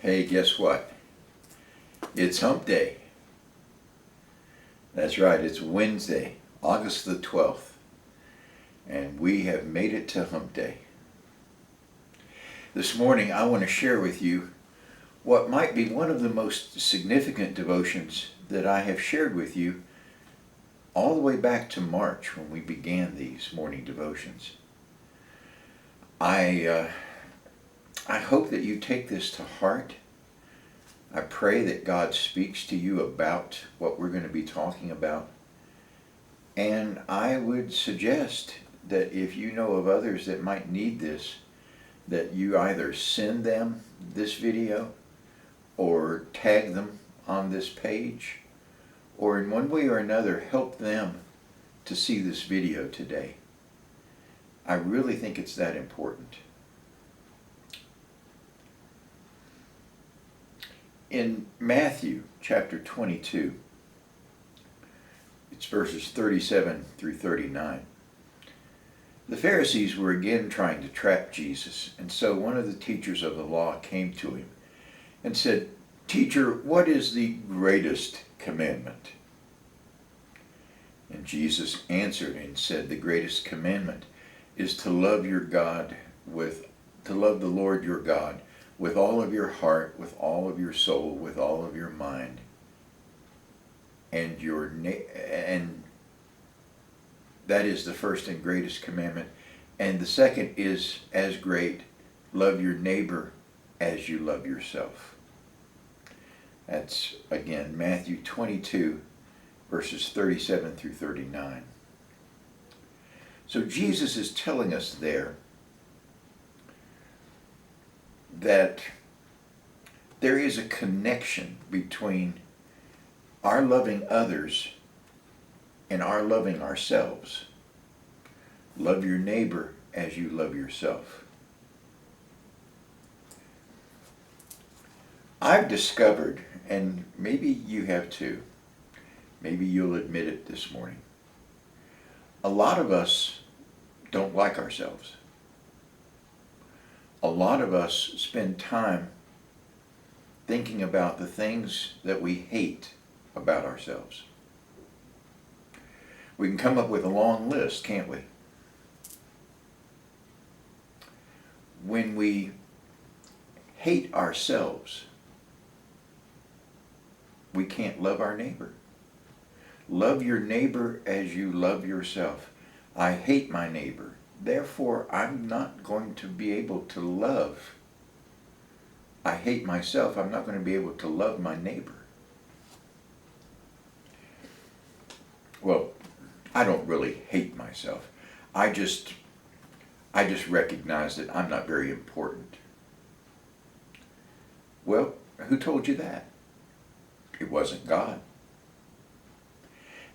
Hey, guess what? It's hump day. That's right, it's Wednesday, August the 12th, and we have made it to hump day. This morning I want to share with you what might be one of the most significant devotions that I have shared with you all the way back to March when we began these morning devotions. I hope that you take this to heart. I pray that God speaks to you about what we're going to be talking about. And I would suggest that if you know of others that might need this, that you either send them this video or tag them on this page, or in one way or another help them to see this video today. I really think it's that important. In Matthew chapter 22, it's verses 37 through 39. The Pharisees were again trying to trap Jesus, and so one of the teachers of the law came to him and said, "Teacher, what is the greatest commandment?" And Jesus answered and said, "The greatest commandment is to love the Lord your God with all of your heart, with all of your soul, with all of your mind, and that is the first and greatest commandment. And the second is as great: love your neighbor as you love yourself." That's again Matthew 22, verses 37 through 39. So Jesus is telling us there that there is a connection between our loving others and our loving ourselves. Love your neighbor as you love yourself. I've discovered, and maybe you have too, maybe you'll admit it this morning, a lot of us don't like ourselves. A lot of us spend time thinking about the things that we hate about ourselves. We can come up with a long list, can't we? When we hate ourselves, we can't love our neighbor. Love your neighbor as you love yourself. I hate my neighbor. Therefore, I'm not going to be able to love. I hate myself. I'm not going to be able to love my neighbor. Well, I don't really hate myself. I just recognize that I'm not very important. Well, who told you that? It wasn't God.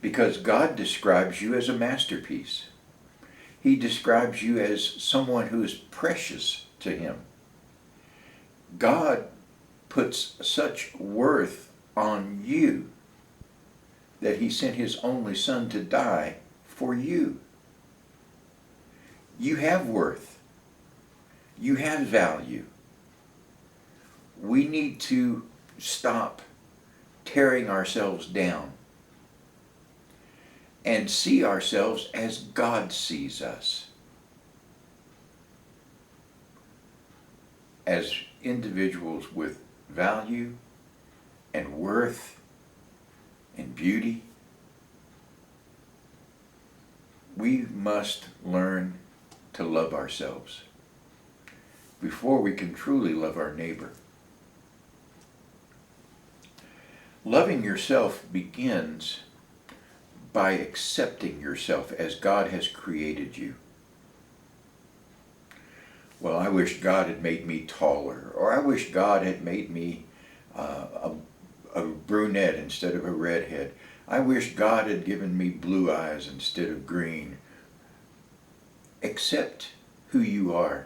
Because God describes you as a masterpiece. He describes you as someone who is precious to Him. God puts such worth on you that He sent His only Son to die for you. You have worth. You have value. We need to stop tearing ourselves down and see ourselves as God sees us, as individuals with value and worth and beauty. We must learn to love ourselves before we can truly love our neighbor. Loving yourself begins by accepting yourself as God has created you. Well, I wish God had made me taller, or I wish God had made me a brunette instead of a redhead. I wish God had given me blue eyes instead of green. Accept who you are,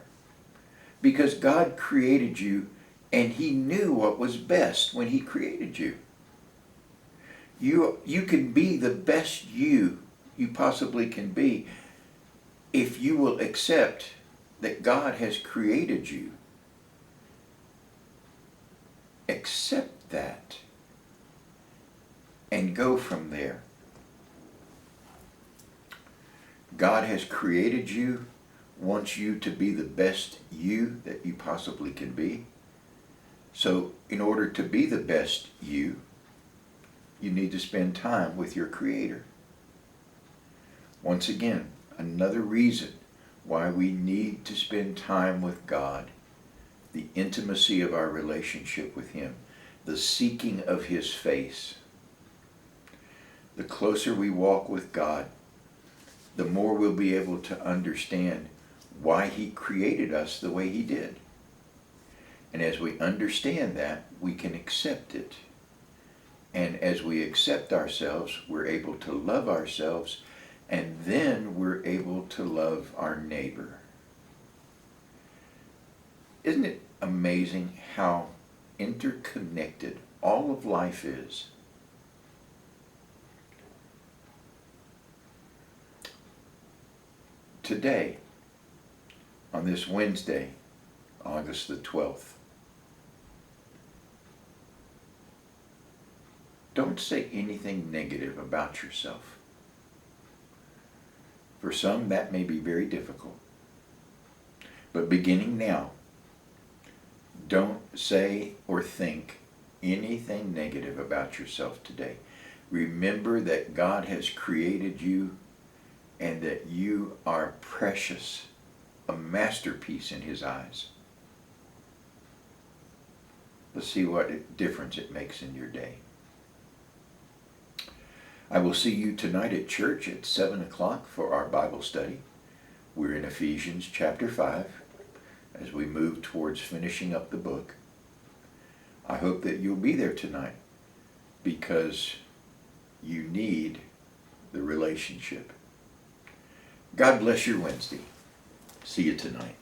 because God created you and He knew what was best when He created you. You can be the best you possibly can be if you will accept that God has created you accept that and go from there. God has created you, wants you to be the best you that you possibly can be. So in order to be the best you need to spend time with your Creator. Once again, another reason why we need to spend time with God, the intimacy of our relationship with Him, the seeking of His face. The closer we walk with God, the more we'll be able to understand why He created us the way He did. And as we understand that, we can accept it. And as we accept ourselves, we're able to love ourselves, and then we're able to love our neighbor. Isn't it amazing how interconnected all of life is? Today, on this Wednesday, August the 12th, don't say anything negative about yourself. For some, that may be very difficult. But beginning now, don't say or think anything negative about yourself today. Remember that God has created you and that you are precious, a masterpiece in His eyes. Let's see what difference it makes in your day. I will see you tonight at church at 7 o'clock for our Bible study. We're in Ephesians chapter 5 as we move towards finishing up the book. I hope that you'll be there tonight because you need the relationship. God bless your Wednesday. See you tonight.